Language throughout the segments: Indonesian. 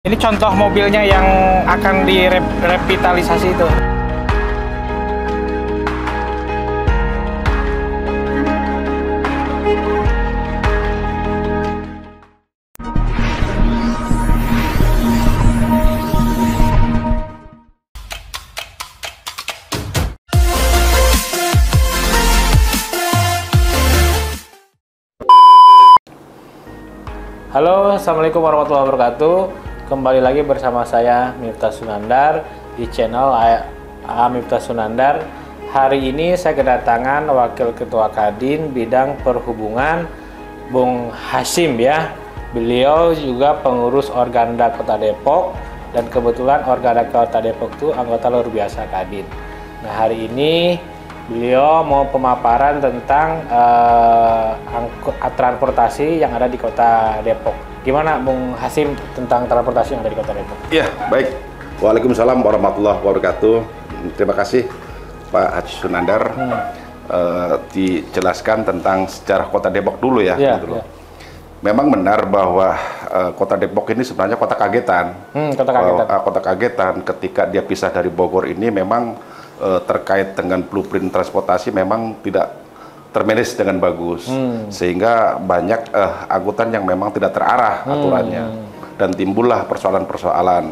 Ini contoh mobilnya yang akan direvitalisasi itu. Halo, assalamualaikum warahmatullahi wabarakatuh. Kembali lagi bersama saya Miftah Sunandar di channel Miftah Sunandar. Hari ini saya kedatangan Wakil Ketua Kadin Bidang Perhubungan, Bung Hasyim ya. Beliau juga pengurus Organda Kota Depok dan kebetulan Organda Kota Depok itu anggota luar biasa Kadin. Nah, hari ini beliau mau pemaparan tentang transportasi yang ada di Kota Depok. Gimana Bung Hasyim tentang transportasi yang ada di Kota Depok? Iya, baik. Waalaikumsalam warahmatullahi wabarakatuh. Terima kasih Pak Haji Sunandar. Dijelaskan tentang sejarah Kota Depok dulu ya. Gitu loh. Memang benar bahwa Kota Depok ini sebenarnya kota kagetan. Kota kagetan ketika dia pisah dari Bogor ini memang terkait dengan blueprint transportasi memang tidak termanage dengan bagus, sehingga banyak angkutan yang memang tidak terarah aturannya, dan timbullah persoalan-persoalan.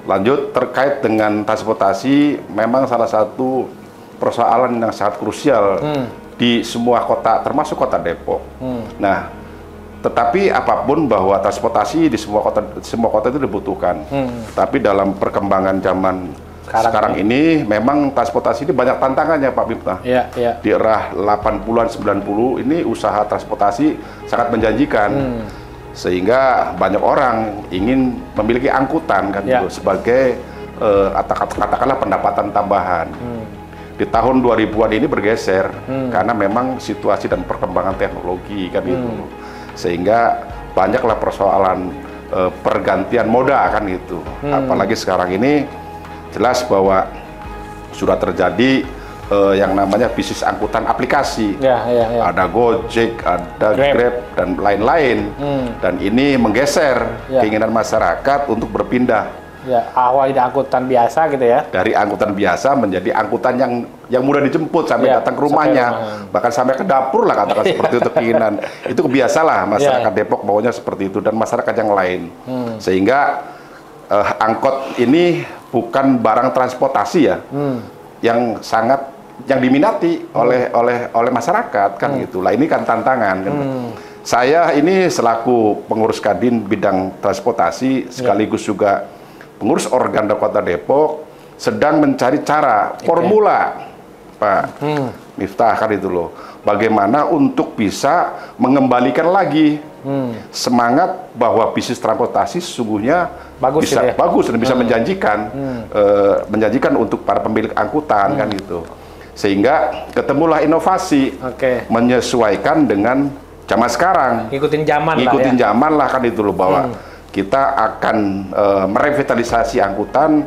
Lanjut terkait dengan transportasi, memang salah satu persoalan yang sangat krusial di semua kota, termasuk Kota Depok. Nah, tetapi apapun bahwa transportasi di semua kota itu dibutuhkan. Tapi dalam perkembangan zaman sekarang ini memang transportasi ini banyak tantangannya Pak Miftah. Di era 80-an 90 ini usaha transportasi sangat menjanjikan. Sehingga banyak orang ingin memiliki angkutan kan gitu, sebagai katakanlah pendapatan tambahan. Di tahun 2000-an ini bergeser karena memang situasi dan perkembangan teknologi kan itu. Sehingga banyaklah persoalan pergantian moda kan gitu. Apalagi sekarang ini jelas bahwa sudah terjadi yang namanya bisnis angkutan aplikasi. Ada Gojek, ada Grab dan lain-lain. Dan ini menggeser keinginan masyarakat untuk berpindah. Awalnya angkutan biasa gitu ya. Dari angkutan biasa menjadi angkutan yang mudah dijemput sampai datang ke rumahnya. Bahkan sampai ke dapur lah katakan seperti itu keinginan. Itu biasalah masyarakat Depok maunya seperti itu dan masyarakat yang lain. Sehingga angkot ini bukan barang transportasi ya, yang diminati oleh masyarakat kan gitulah. Ini kan tantangan. Kan. Saya ini selaku pengurus Kadin bidang transportasi sekaligus juga pengurus Organda Kota Depok sedang mencari cara formula Pak Miftah kan itu loh. Bagaimana untuk bisa mengembalikan lagi semangat bahwa bisnis transportasi sesungguhnya bagus dan bisa menjanjikan, menjanjikan untuk para pemilik angkutan kan gitu. Sehingga ketemulah inovasi, menyesuaikan dengan zaman sekarang. Ngikutin zaman lah kan itu loh, bahwa kita akan merevitalisasi angkutan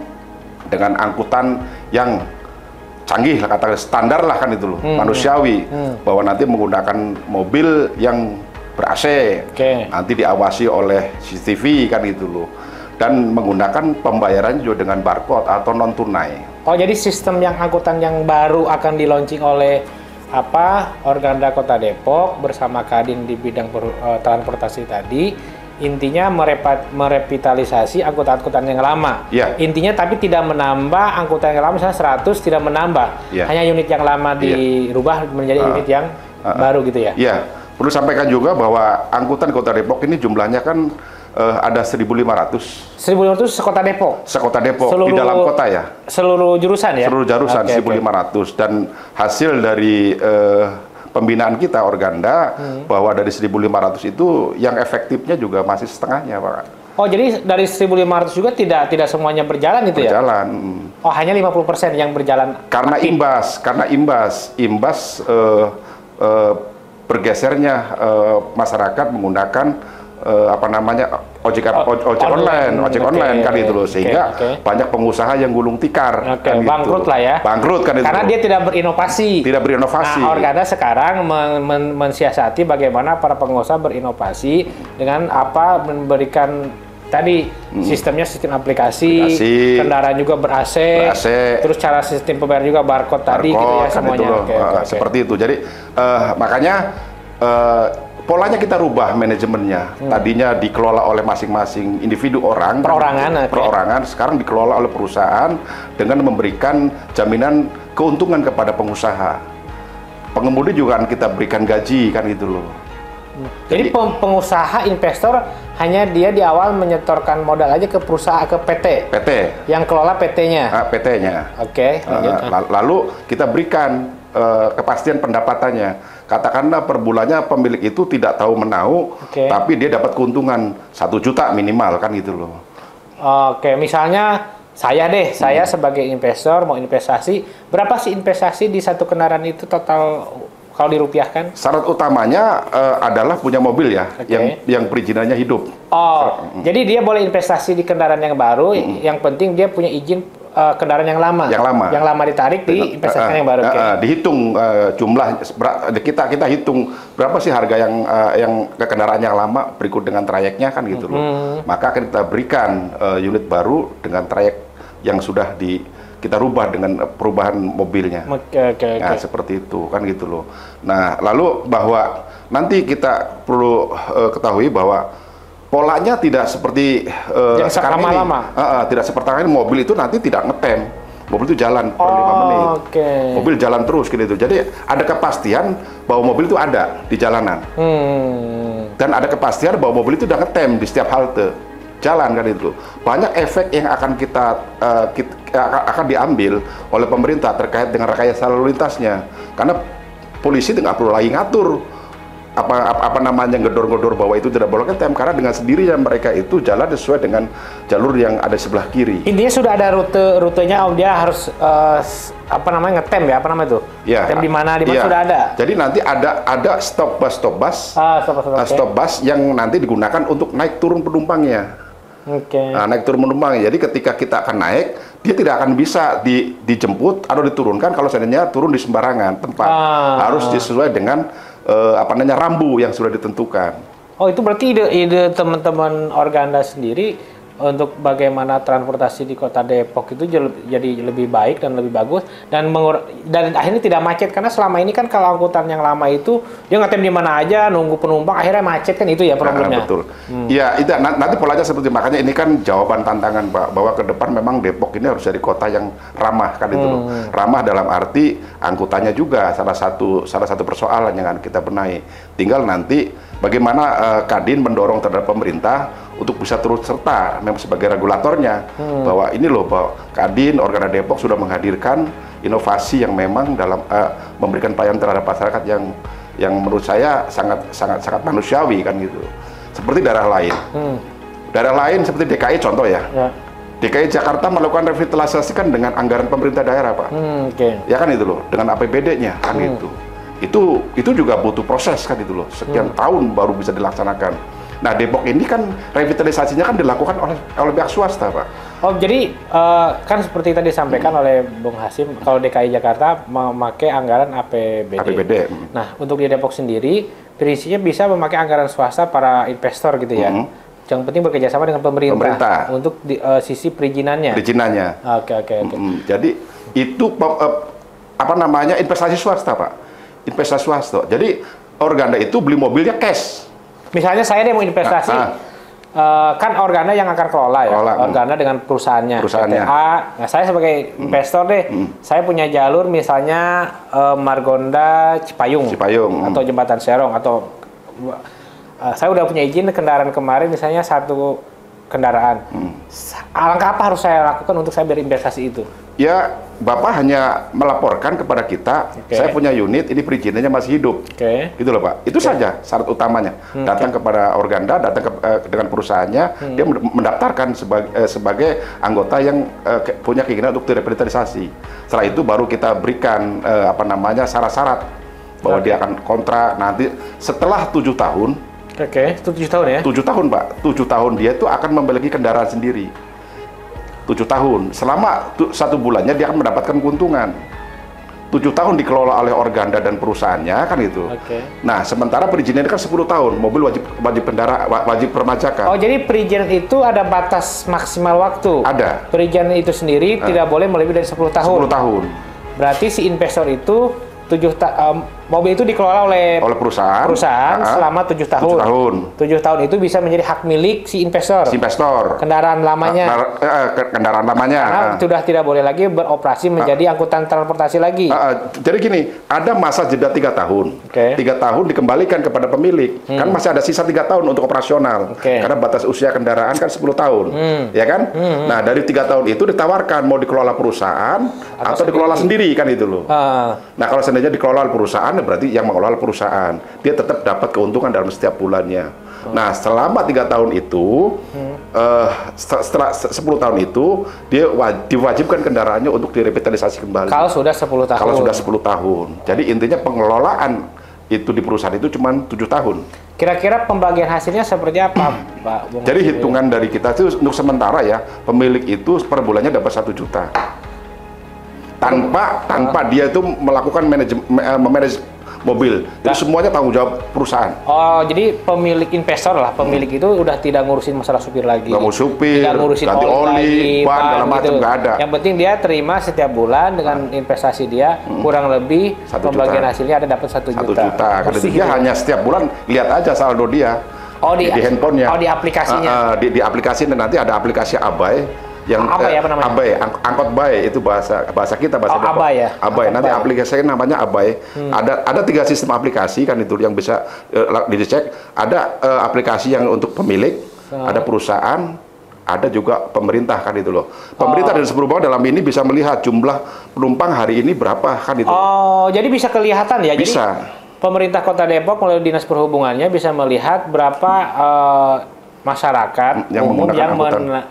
dengan angkutan yang canggih lah, katakan standar lah kan itu loh, manusiawi, bahwa nanti menggunakan mobil yang ber-AC, nanti diawasi oleh CCTV kan gitu loh, dan menggunakan pembayaran juga dengan barcode atau non tunai. Oh, jadi sistem yang angkutan yang baru akan di launching oleh Organda Kota Depok bersama Kadin di bidang transportasi tadi, intinya merevitalisasi angkutan-angkutan yang lama. Intinya tapi tidak menambah angkutan yang lama, misalnya 100 tidak menambah. Hanya unit yang lama dirubah menjadi unit yang baru gitu ya. Perlu sampaikan juga bahwa angkutan Kota Depok ini jumlahnya kan ada 1.500. 1.500 sekota Depok? Sekota Depok, di dalam kota ya. Seluruh jurusan ya? Seluruh jurusan, 1.500. Dan hasil dari pembinaan kita Organda, bahwa dari 1.500 itu yang efektifnya juga masih setengahnya Pak. Oh, jadi dari 1.500 juga tidak semuanya berjalan itu ya? Berjalan. Oh, hanya 50% yang berjalan karena imbas bergesernya masyarakat menggunakan ojek online kan itu loh, sehingga banyak pengusaha yang gulung tikar kan bangkrut gitu. Lah ya. Bangkrut kan itu. Karena dia tidak berinovasi. Nah, Organda sekarang mensiasati bagaimana para pengusaha berinovasi dengan apa memberikan tadi sistemnya sistem aplikasi, kendaraan juga ber-AC, terus cara sistem pembayaran juga barcode tadi gitu ya semuanya. Seperti itu. Jadi makanya polanya kita rubah manajemennya. Tadinya dikelola oleh masing-masing individu orang, perorangan, sekarang dikelola oleh perusahaan dengan memberikan jaminan keuntungan kepada pengusaha. Pengemudi juga akan kita berikan gaji kan gitu loh. Jadi pengusaha investor hanya dia di awal menyetorkan modal aja ke perusahaan, ke PT yang kelola PT-nya. Oke. Lalu kita berikan kepastian pendapatannya. Katakanlah per bulannya pemilik itu tidak tahu menau, tapi dia dapat keuntungan 1 juta minimal kan gitu loh. Oke, misalnya saya sebagai investor mau investasi, berapa sih investasi di satu kendaraan itu total kalau dirupiahkan? Syarat utamanya adalah punya mobil ya, yang perizinannya hidup. Jadi dia boleh investasi di kendaraan yang baru, yang penting dia punya izin kendaraan yang lama. Yang lama ditarik di investasikan yang baru. Dihitung jumlah, kita hitung berapa sih harga yang kendaraan yang lama berikut dengan trayeknya kan gitu loh. Maka akan kita berikan unit baru dengan trayek yang sudah kita rubah dengan perubahan mobilnya. Nah, seperti itu kan gitu loh. Nah, lalu bahwa nanti kita perlu ketahui bahwa polanya tidak seperti sekarang ini. Tidak seperti ini, mobil itu nanti tidak ngetem. Mobil itu jalan per 5 menit. Mobil jalan terus gitu. Jadi ada kepastian bahwa mobil itu ada di jalanan. Dan ada kepastian bahwa mobil itu udah ngetem di setiap halte. Jalan kan itu. Banyak efek yang akan akan diambil oleh pemerintah terkait dengan rekayasa lalu lintasnya. Karena polisi nggak perlu lagi ngatur apa namanya gedor-gedor bahwa itu tidak boleh ngetem, karena dengan sendirinya mereka itu jalan sesuai dengan jalur yang ada sebelah kiri. Intinya sudah ada rutenya, dia harus ngetem ya, itu? Ya. Ngetem di mana sudah ada. Jadi nanti ada stop bus yang nanti digunakan untuk naik turun penumpangnya. Nah, naik turun penumpangnya. Jadi ketika kita akan naik, dia tidak akan bisa dijemput atau diturunkan kalau seandainya turun di sembarangan tempat. Harus disesuai dengan rambu yang sudah ditentukan. Itu berarti ide teman-teman Organda sendiri untuk bagaimana transportasi di Kota Depok itu jadi lebih baik dan lebih bagus dan akhirnya tidak macet, karena selama ini kan kalau angkutan yang lama itu dia ngetem di mana aja nunggu penumpang, akhirnya macet kan, itu ya problemnya. Betul. Ya, itu nanti polanya seperti, makanya ini kan jawaban tantangan Pak, bahwa ke depan memang Depok ini harus jadi kota yang ramah kan itu loh. Ramah dalam arti angkutannya juga salah satu persoalan yang akan kita benahi. Tinggal nanti bagaimana Kadin mendorong terhadap pemerintah untuk bisa turut serta memang sebagai regulatornya, bahwa ini loh, bahwa Kadin, Organda Depok sudah menghadirkan inovasi yang memang dalam memberikan pelayanan terhadap masyarakat yang menurut saya sangat manusiawi kan gitu. Seperti daerah lain. Daerah lain seperti DKI contoh ya. DKI Jakarta melakukan revitalisasi kan dengan anggaran pemerintah daerah, Pak. Ya kan itu loh, dengan APBD-nya kan itu. Itu juga butuh proses kan itu loh. Sekian tahun baru bisa dilaksanakan. Nah, Depok ini kan revitalisasinya kan dilakukan oleh pihak swasta, Pak. Jadi kan seperti tadi disampaikan oleh Bung Hasim, kalau DKI Jakarta memakai anggaran APBD. Nah, untuk di Depok sendiri, prinsipnya bisa memakai anggaran swasta para investor gitu ya. Yang penting bekerjasama dengan pemerintah. Untuk sisi perizinannya. Oke. Jadi itu investasi swasta, Pak. Investasi swasta. Jadi Organda itu beli mobilnya cash. Misalnya saya mau investasi, kan Organda yang akan kelola ya, Organda dengan perusahaannya. Nah, saya sebagai investor saya punya jalur misalnya Margonda Cipayung atau Jembatan Serong, atau saya udah punya izin kendaraan kemarin misalnya 1 kendaraan. Alangkah apa harus saya lakukan untuk saya berinvestasi itu? Ya, Bapak hanya melaporkan kepada kita, saya punya unit, ini perizinannya masih hidup. Gitu loh, Pak. Itu saja syarat utamanya. Datang kepada Organda, dengan perusahaannya, dia mendaftarkan sebagai anggota yang punya keinginan untuk direvitalisasi. Setelah itu baru kita berikan syarat-syarat bahwa dia akan kontrak nanti setelah 7 tahun. 7 tahun ya? 7 tahun, Pak. 7 tahun dia itu akan memiliki kendaraan sendiri. 7 tahun. Selama 1 bulannya dia akan mendapatkan keuntungan. 7 tahun dikelola oleh organda dan perusahaannya kan itu. Nah, sementara perizinan kan 10 tahun, mobil wajib perpajakan. Oh, jadi perizinan itu ada batas maksimal waktu? Ada. Perizinan itu sendiri tidak boleh melebihi dari 10 tahun? 10 tahun. Berarti si investor itu mobil itu dikelola oleh perusahaan selama 7 tahun. 7 tahun itu bisa menjadi hak milik si investor. Kendaraan lamanya. Kendaraan lamanya. Karena sudah tidak boleh lagi beroperasi menjadi angkutan transportasi lagi. Jadi gini, ada masa jeda 3 tahun. 3 tahun dikembalikan kepada pemilik. Kan masih ada sisa 3 tahun untuk operasional. Karena batas usia kendaraan kan 10 tahun. Ya kan? Nah, dari 3 tahun itu ditawarkan mau dikelola perusahaan atau dikelola sendiri kan itu loh. Nah, kalau seandainya dikelola perusahaan, berarti yang mengelola perusahaan dia tetap dapat keuntungan dalam setiap bulannya. Nah, selama 3 tahun itu, setelah 10 tahun itu, dia diwajibkan kendaraannya untuk direvitalisasi kembali. Kalau sudah 10 tahun. Kalau sudah 10 tahun. Jadi intinya pengelolaan itu di perusahaan itu cuma 7 tahun. Kira-kira pembagian hasilnya seperti apa, Pak? Jadi hitungan dari kita itu untuk sementara ya, pemilik itu per bulannya dapat 1 juta. Tanpa dia itu melakukan memanage mobil. Jadi semuanya tanggung jawab perusahaan. Oh, jadi pemilik investor lah, pemilik itu udah tidak ngurusin masalah supir lagi. Nggak mau supir, tidak ngurusin ganti oli, ban, segala macam nggak ada. Yang penting dia terima setiap bulan dengan investasi dia kurang lebih pembagian hasilnya ada dapat 1 juta. 1 juta. Karena dia hanya setiap bulan lihat aja saldo dia. Di handphonenya. Di aplikasinya. Di aplikasi, dan nanti ada aplikasi Abai. Yang Abai, angkot Bay itu bahasa kita, bahasa Depok. Abai ya. Abai. Nanti aplikasinya namanya Abai. Ada 3 sistem aplikasi kan itu yang bisa dicek. Ada aplikasi yang untuk pemilik, ada perusahaan, ada juga pemerintah kan itu loh. Pemerintah dan Dinas dalam ini bisa melihat jumlah penumpang hari ini berapa kan itu. Oh, jadi bisa kelihatan ya? Bisa. Jadi, pemerintah Kota Depok melalui Dinas Perhubungannya bisa melihat berapa masyarakat yang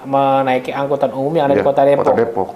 menaiki angkutan umum yang ada di Kota Depok.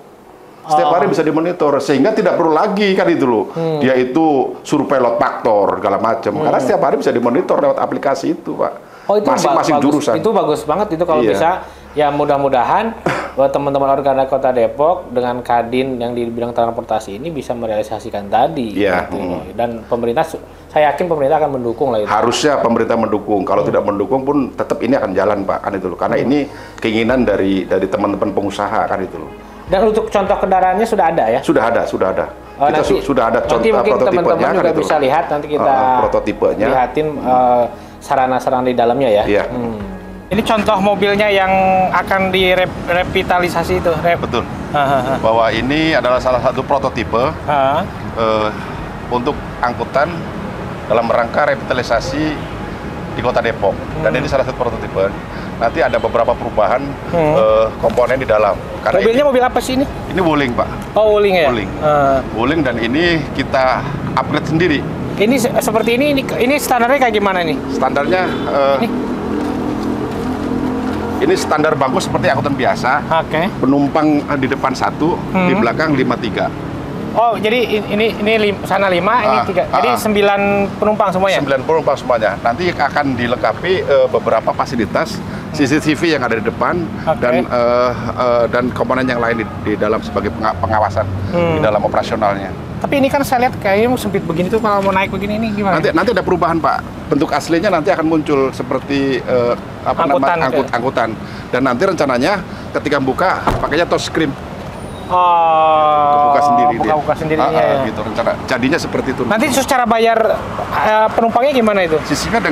Setiap hari bisa dimonitor, sehingga tidak perlu lagi kan itu loh. Dia itu survei load factor segala macam. Karena setiap hari bisa dimonitor lewat aplikasi itu, Pak. Oh, itu masing-masing jurusan. Itu bagus banget itu kalau bisa. Ya mudah-mudahan buat teman-teman organda Kota Depok dengan Kadin yang di bidang transportasi ini bisa merealisasikan tadi. Gitu. Dan pemerintah, saya yakin pemerintah akan mendukung lah itu. Harusnya pemerintah mendukung. Kalau tidak mendukung pun tetap ini akan jalan, Pak, kan itu loh. Karena ini keinginan dari teman-teman pengusaha kan itu loh. Dan untuk contoh kendaraannya sudah ada ya? Sudah ada. Kita sudah ada contoh prototipenya kan juga bisa lihat, nanti kita prototipenya. Lihatin sarana-sarana di dalamnya ya. Iya. Ini contoh mobilnya yang akan direvitalisasi itu. Betul. Bahwa ini adalah salah satu prototipe untuk angkutan dalam rangka revitalisasi di Kota Depok. Dan ini salah satu prototipe. Nanti ada beberapa perubahan komponen di dalam. Karena mobilnya mobil apa sih ini? Ini Wuling, Pak. Oh, Wuling ya? Wuling, dan ini kita upgrade sendiri. Ini seperti ini standarnya kayak gimana nih? Standarnya ini standar bangku seperti angkutan biasa. Penumpang di depan 1, di belakang 5-3. Oh, jadi ini sana 5, ini 3. Jadi 9 penumpang semuanya? 9 penumpang semuanya. Nanti akan dilengkapi beberapa fasilitas CCTV yang ada di depan dan komponen yang lain di dalam sebagai pengawasan di dalam operasionalnya. Tapi ini kan saya lihat kayaknya sempit begini tuh, kalau mau naik begini ini gimana? Nanti ada perubahan, Pak. Bentuk aslinya nanti akan muncul seperti angkutan. Dan nanti rencananya ketika buka pakainya touchscreen. Buka sendiri ya. Gitu rencana. Jadinya seperti itu. Nanti secara bayar penumpangnya gimana itu? Sistemnya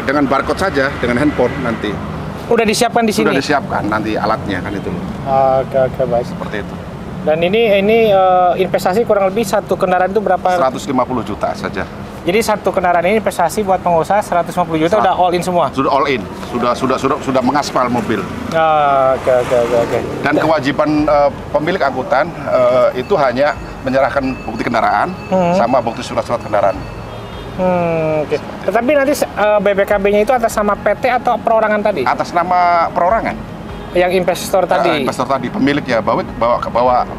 dengan barcode saja, dengan handphone nanti. Udah disiapkan di sini? Sudah disiapkan nanti alatnya kan itu. Oke, baik. Seperti itu. Dan ini investasi kurang lebih satu kendaraan itu berapa? 150 juta saja. Jadi satu kendaraan ini investasi buat pengusaha 150 juta udah all in semua? Sudah all in, sudah mengaspal mobil. Oke. Dan kewajiban pemilik angkutan itu hanya menyerahkan bukti kendaraan sama bukti surat-surat kendaraan. Oke. Tetapi nanti BPKB-nya itu atas nama PT atau perorangan tadi? Atas nama perorangan. Yang investor tadi? Investor tadi, pemiliknya bahwa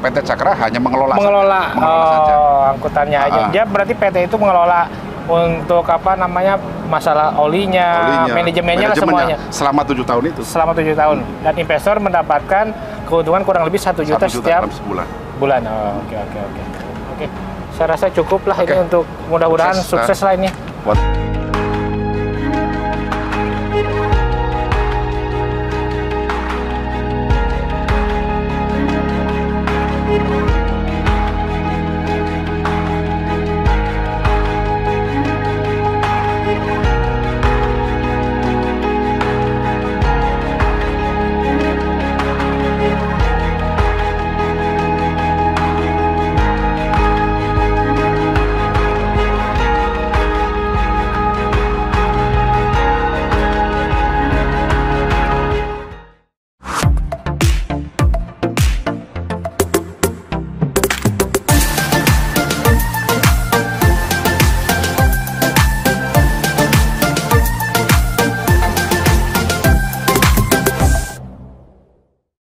PT Cakra hanya mengelola saja. Angkutannya aja. Dia berarti PT itu mengelola untuk masalah olinya, manajemennya semuanya. Selama 7 tahun itu. Selama 7 tahun. Dan investor mendapatkan keuntungan kurang lebih 1 juta setiap sebulan. Oke. Saya rasa cukup lah ini untuk mudah-mudahan sukses lah ini.